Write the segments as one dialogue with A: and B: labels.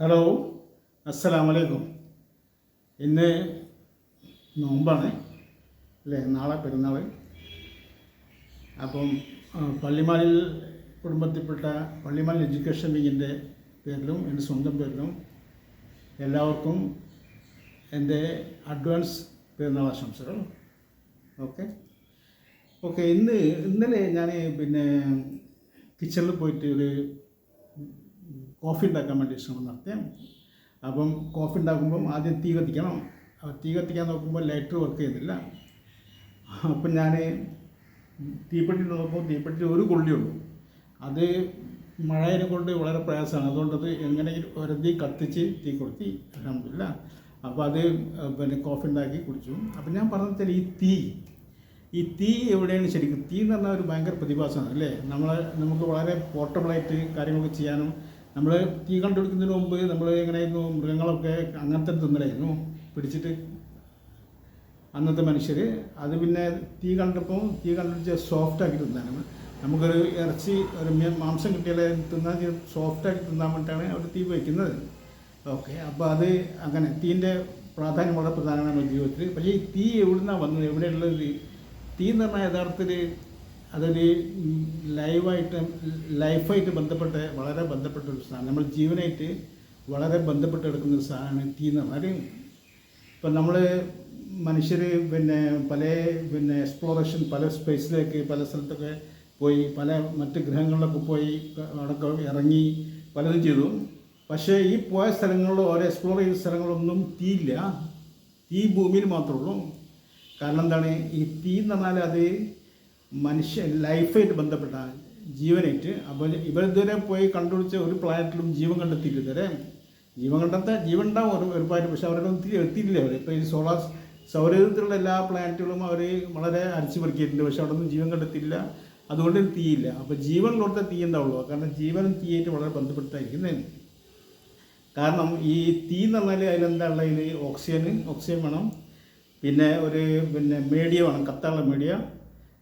A: Hello, അസ്സലാമു അലൈക്കും. ഇന്ന് നോമ്പാണ് അല്ലേ? നാളെ പെരുന്നാൾ. അപ്പം പള്ളിമാലിൽ കുടുംബത്തിൽപ്പെട്ട പള്ളിമാലിൽ എഡ്യൂക്കേഷൻ വിങ്ങിൻ്റെ പേരിലും എൻ്റെ സ്വന്തം പേരിലും എല്ലാവർക്കും എൻ്റെ അഡ്വാൻസ് പെരുന്നാൾ ആശംസകൾ. ഓക്കെ ഓക്കെ ഇന്നലെ ഞാൻ കിച്ചണിൽ പോയിട്ട് ഒരു കോഫി ഉണ്ടാക്കാൻ വേണ്ടി ശ്രമം നടത്തിയ. അപ്പം കോഫി ഉണ്ടാക്കുമ്പം ആദ്യം തീ കത്തിക്കണം. തീ കത്തിക്കാൻ നോക്കുമ്പോൾ ലൈറ്റർ വർക്ക് ചെയ്യുന്നില്ല. അപ്പം ഞാൻ തീപ്പെട്ടി നോക്കുമ്പോൾ തീപ്പെട്ടി ഒരു കൊള്ളിയുള്ളൂ. അത് മഴയെ കൊണ്ട് വളരെ പ്രയാസമാണ്. അതുകൊണ്ടത് എങ്ങനെയെങ്കിലും ഒരതി കത്തിച്ച് തീ കൊടുത്തി അൽഹംദുലില്ല. അപ്പോൾ അത് കോഫി ഉണ്ടാക്കി കുടിച്ചു. അപ്പം ഞാൻ പറഞ്ഞാൽ ഈ തീ എവിടെയാണ് ശരിക്കും? തീ എന്ന് പറഞ്ഞാൽ ഒരു ഭയങ്കര പ്രതിഭാസമാണ് അല്ലേ? നമുക്ക് വളരെ പോർട്ടബിളായിട്ട് കാര്യങ്ങളൊക്കെ ചെയ്യാനും, നമ്മൾ തീ കണ്ടുപിടിക്കുന്നതിന് മുമ്പ് നമ്മൾ എങ്ങനെയായിരുന്നു, മൃഗങ്ങളൊക്കെ അങ്ങനത്തെ തിന്നലായിരുന്നു പിടിച്ചിട്ട് അന്നത്തെ മനുഷ്യർ. അത് പിന്നെ തീ കണ്ടുപിടിച്ച് സോഫ്റ്റാക്കി തിന്നാനാണ്. നമുക്കൊരു ഇറച്ചി ഒരു മാംസം കിട്ടിയാലേ തിന്നാൻ സോഫ്റ്റാക്കി തിന്നാൻ വേണ്ടിയിട്ടാണ് അവർ തീ വയ്ക്കുന്നത്. ഓക്കെ, അപ്പോൾ അത് അങ്ങനെ തീൻ്റെ പ്രാധാന്യം വളരെ പ്രധാനമാണ് നമ്മുടെ ജീവിതത്തിൽ. പക്ഷേ ഈ തീ എവിടുന്നാണ് വന്നത്, എവിടെയുള്ളത്? തീ എന്ന് പറഞ്ഞാൽ യഥാർത്ഥത്തിൽ അതൊരു ലൈഫായിട്ട് വളരെ ബന്ധപ്പെട്ട ഒരു സാധനം. നമ്മൾ ജീവനായിട്ട് വളരെ ബന്ധപ്പെട്ട് കിടക്കുന്ന ഒരു സാധനമാണ് തീ എന്ന് പറഞ്ഞാൽ. ഇപ്പം നമ്മൾ മനുഷ്യർ പല എക്സ്പ്ലോറേഷൻ, പല സ്പേസിലേക്ക്, പല സ്ഥലത്തൊക്കെ പോയി, പല മറ്റ് ഗ്രഹങ്ങളിലൊക്കെ പോയി അവിടെയൊക്കെ ഇറങ്ങി പലതും ചെയ്തു. പക്ഷേ ഈ പോയ സ്ഥലങ്ങളിൽ, ഓരോ എക്സ്പ്ലോർ ചെയ്ത സ്ഥലങ്ങളൊന്നും തീയില്ല. തീ ഭൂമിയിൽ മാത്രമേ ഉള്ളൂ. കാരണം എന്താണ്? ഈ തീ എന്ന് പറഞ്ഞാൽ അത് ലൈഫായിട്ട് ബന്ധപ്പെട്ട ജീവനായിട്ട്. അപ്പോൾ ഇവരിതുവരെ പോയി കണ്ടുപിടിച്ച ഒരു പ്ലാനറ്റിലും ജീവൻ കണ്ടെത്തിയില്ല ഇതുവരെ. ജീവൻ ഉണ്ടാവും ഒരുപാട്, പക്ഷെ അവരുടെ എത്തിയില്ല അവർ. ഇപ്പോൾ ഈ സൗരയൂഥത്തിലുള്ള എല്ലാ പ്ലാനറ്റുകളും അവർ വളരെ അരച്ചു പെറുക്കിയിട്ടുണ്ട്, പക്ഷെ അവിടെ ഒന്നും ജീവൻ കണ്ടെത്തിയില്ല. അതുകൊണ്ട് തീയില്ല. അപ്പോൾ ജീവൻ കൊടുത്ത തീ ഉണ്ടാവുള്ളൂ. കാരണം ജീവനും തീയായിട്ട് വളരെ ബന്ധപ്പെട്ടായിരിക്കുന്നത്. കാരണം ഈ തീ എന്ന് പറഞ്ഞാൽ അതിലെന്താ ഉള്ളതിൽ ഓക്സിജൻ വേണം, പിന്നെ ഒരു മീഡിയ വേണം, കത്താനുള്ള മീഡിയ,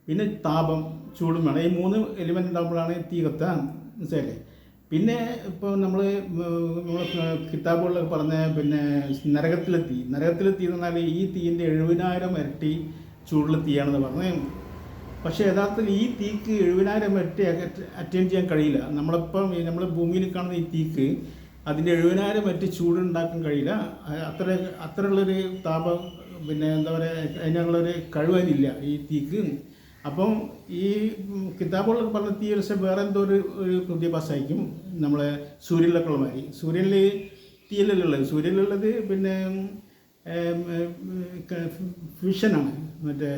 A: പിന്നെ താപം, ചൂടും വേണം. ഈ 3 എലിമെൻ്റ് ഉണ്ടാകുമ്പോഴാണ് തീ കത്താൻ, മനസ്സിലായില്ലേ? പിന്നെ ഇപ്പോൾ നമ്മൾ കിതാബുകളിലൊക്കെ പറഞ്ഞ നരകത്തിലെ തീ എന്ന് പറഞ്ഞാൽ ഈ തീയിൻ്റെ 70,000 ഇരട്ടി ചൂടുള്ള തീയാണെന്ന് പറഞ്ഞത്. പക്ഷേ യഥാർത്ഥത്തിൽ ഈ തീക്ക് 70,000 ഇരട്ടി അറ്റൻഡ് ചെയ്യാൻ കഴിയില്ല. നമ്മൾ ഭൂമിയിൽ കാണുന്ന ഈ തീക്ക് അതിൻ്റെ 70,000 ഇരട്ടി ചൂടുണ്ടാക്കാൻ കഴിയില്ല. അത്രയുള്ളൊരു താപം എന്താ പറയുക, അതിനുള്ളൊരു കഴിവതിനില്ല ഈ തീക്ക്. അപ്പം ഈ കിതാബുകളൊക്കെ പറഞ്ഞ തീ പക്ഷേ വേറെ എന്തോ ഒരു പ്രതിഭാസമായിരിക്കും. നമ്മളെ സൂര്യനിലൊക്കെ ഉള്ള മാതിരി. സൂര്യനിൽ തീയലുള്ളത്, സൂര്യനിലുള്ളത് ഫ്യൂഷനാണ്, മറ്റേ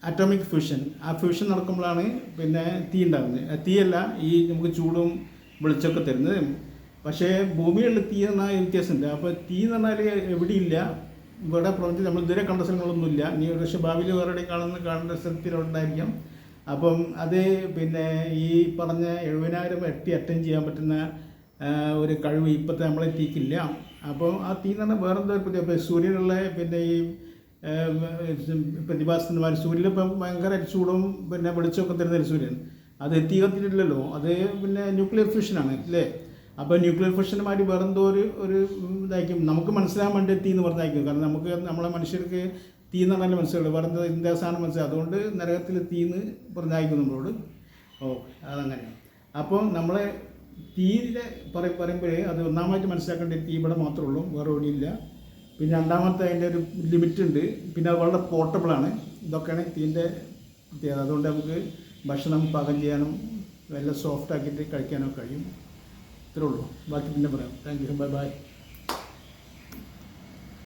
A: അറ്റോമിക് ഫ്യൂഷൻ. ആ ഫ്യൂഷൻ നടക്കുമ്പോഴാണ് തീ ഉണ്ടാകുന്നത്. തീയല്ല ഈ നമുക്ക് ചൂടും വെളിച്ചമൊക്കെ തരുന്നത്. പക്ഷേ ഭൂമിയുള്ള തീ എന്നാൽ വ്യത്യാസമുണ്ട്. അപ്പോൾ തീ എന്ന് പറഞ്ഞാൽ എവിടെയില്ല, ഇവിടെ പ്രപഞ്ചത്തിൽ നമ്മൾ ഇതുവരെ കണ്ട സ്ഥലങ്ങളൊന്നുമില്ല. ഇനി ഒരു പക്ഷേ ഭാവിയിൽ വേറെ കാണേണ്ട സ്ഥലത്തിലുണ്ടായിരിക്കാം. അപ്പം അത് ഈ പറഞ്ഞ 70,000 ഇരട്ടി അറ്റൻഡ് ചെയ്യാൻ പറ്റുന്ന ഒരു കഴിവ് ഇപ്പോഴത്തെ നമ്മളെ തീക്കില്ല. അപ്പോൾ ആ തീ എന്ന് പറഞ്ഞാൽ വേറെന്തോ ഇപ്പോൾ സൂര്യനുള്ള ഈ പ്രതിഭാസന്മാർ, സൂര്യനിലിപ്പം ഭയങ്കര ചൂടും വെളിച്ചമൊക്കെ തരുന്നൊരു സൂര്യൻ, അത് തീ കത്തിയിട്ടില്ലല്ലോ. അത് ന്യൂക്ലിയർ ഫ്യൂഷനാണ് അല്ലേ? അപ്പോൾ ന്യൂക്ലിയർ ഫ്യൂഷനുമായിട്ട് വേറെന്തോ ഒരു ഇതായിരിക്കും. നമുക്ക് മനസ്സിലാൻ വേണ്ടി തീ എന്ന് പറഞ്ഞായിരിക്കും. കാരണം നമ്മളെ മനുഷ്യർക്ക് തീ എന്ന് പറഞ്ഞാൽ മനസ്സിലുള്ളൂ, വേറെന്തോ ഇന്ത്യ സാധനം മനസ്സിലാവും. അതുകൊണ്ട് നരകത്തിൽ തീ എന്ന് പറഞ്ഞായിരിക്കും നമ്മളോട്. അതങ്ങനെ. അപ്പോൾ നമ്മളെ തീരെ പറയുമ്പോഴേ അത് ഒന്നാമായിട്ട് മനസ്സിലാക്കേണ്ട തീ ഇവിടെ മാത്രമേ ഉള്ളൂ, വേറെ എവിടെയില്ല. പിന്നെ രണ്ടാമത്തെ അതിൻ്റെ ഒരു ലിമിറ്റ് ഉണ്ട്. പിന്നെ അത് വളരെ പോർട്ടബിളാണ്. ഇതൊക്കെയാണ് തീൻ്റെ പ്രത്യേകത. അതുകൊണ്ട് നമുക്ക് ഭക്ഷണം പാകം ചെയ്യാനും എല്ലാം സോഫ്റ്റ് ആക്കിയിട്ട് കഴിക്കാനോ കഴിയും. ഇത്രേ ഉള്ളൂ. ബാക്കി പിന്നെ പറയാം. Thank you. ബൈ.